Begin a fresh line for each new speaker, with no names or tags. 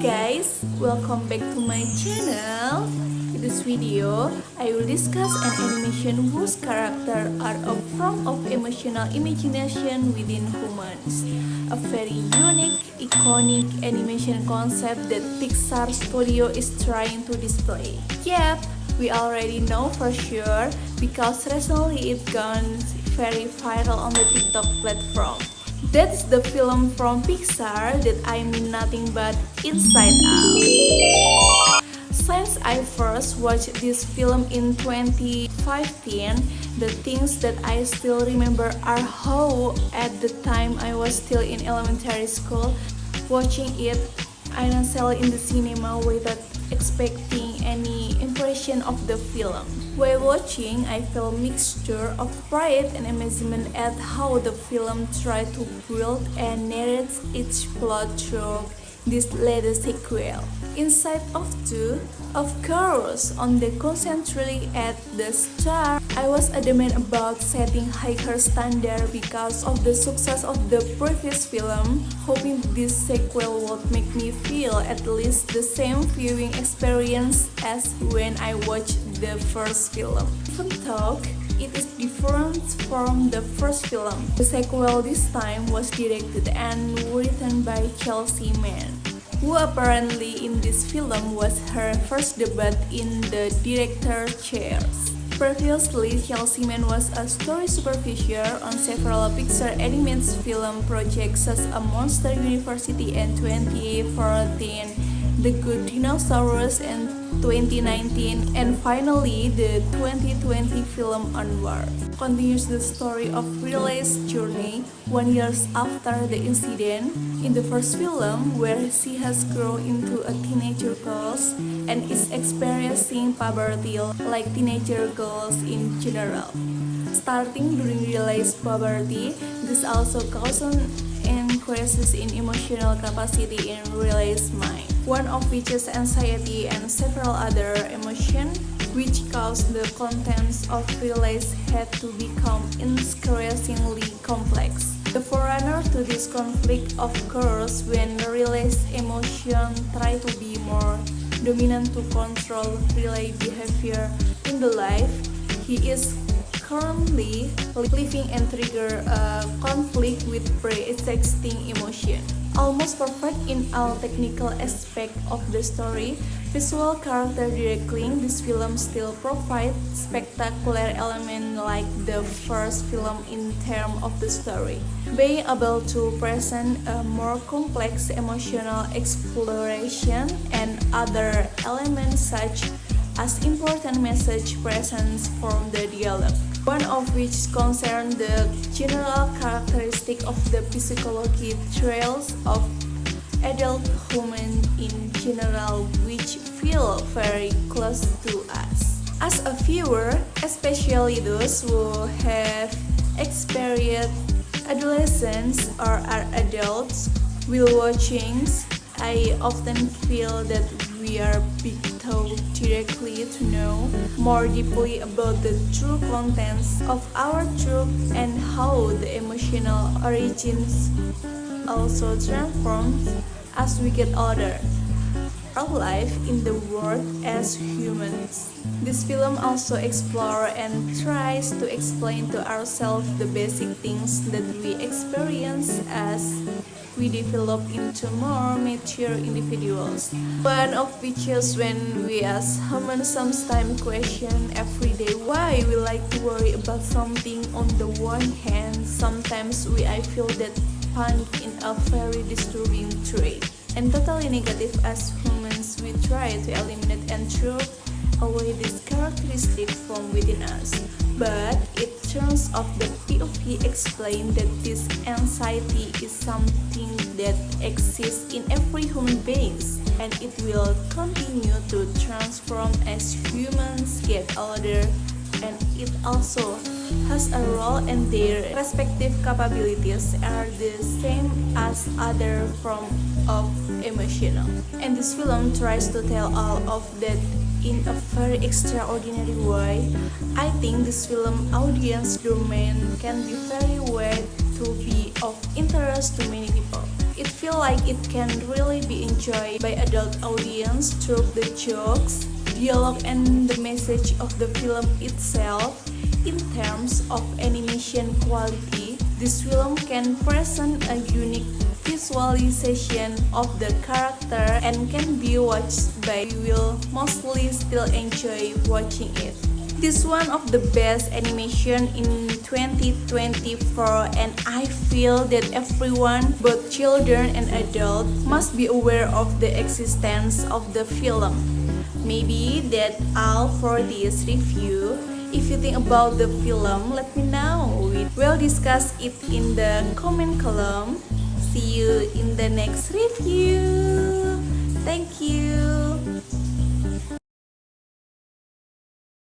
guys, welcome back to my channel. In this video, I will discuss an animation whose character are a form of emotional imagination within humans. A very unique, iconic animation concept that Pixar Studio is trying to display. Yep, we already know for sure because recently it gone very viral on the TikTok platform. That's the film from Pixar that I mean nothing but Inside Out. Since I first watched this film in 2015, the things that I still remember are how at the time I was still in elementary school, watching it innocently in the cinema without expecting any impression of the film. While watching, I felt a mixture of pride and amazement at how the film tried to build and narrate its plot through this latest sequel. Inside of 2, of course, on the concentrate at the start, I was adamant about setting higher standard because of the success of the previous film, hoping this sequel would make me feel at least the same viewing experience as when I watched the first film. Even though it is different from the first film, the sequel this time was directed and written by Chelsea Mann, who apparently in this film was her first debut in the director chairs. Previously, Chelsea Mann was a story supervisor on several Pixar animated film projects such as Monster University in 2014, The Good Dinosaurs in 2019, and finally the 2020 film Onward. Continues the story of Riley's journey 1 year after the incident in the first film, where she has grown into a teenager girl and is experiencing puberty like teenager girls in general. Starting during Riley's puberty, this also causes increases in emotional capacity in Riley's mind, one of which is anxiety and several other emotions, which caused the contents of Riley's head to become increasingly complex. The forerunner to this conflict occurs when Riley's emotions try to be more dominant to control Riley's behavior in the life he is currently living and trigger a conflict with pre-existing emotion. Almost perfect in all technical aspects of the story, visual character directing, this film still provides spectacular elements like the first film in terms of the story, being able to present a more complex emotional exploration and other elements such as important message presence from the dialogue, one of which concerns the general characteristic of the psychology traits of adult humans in general, which feel very close to us. As a viewer, especially those who have experienced adolescence or are adults, while watching, I often feel that we are being taught directly to know more deeply about the true contents of our truth and how the emotional origins also transforms as we get older. Our life in the world as humans. This film also explores and tries to explain to ourselves the basic things that we experience as we develop into more mature individuals. One of which is when we as humans sometimes question every day why we like to worry about something. On the one hand, sometimes I feel that panic in a very disturbing trait and totally negative. As humans, we try to eliminate and throw away this characteristic from within us. But it turns out the POV explained that this anxiety is something that exists in every human being, and it will continue to transform as humans get older, and it also has a role and their respective capabilities are the same as other forms of emotional. And this film tries to tell all of that in a very extraordinary way. I think this film audience domain can be very wide to be of interest to many people. It feels like it can really be enjoyed by adult audience through the jokes, dialogue, and the message of the film itself. In terms of animation quality, this film can present a unique visualization of the character and can be watched by you will mostly still enjoy watching it. This is one of the best animation in 2024 and I feel that everyone, both children and adults, must be aware of the existence of the film. Maybe that's all for this review. If you think about the film, let me know. We will discuss it in the comment column. See you in the next review. Thank you.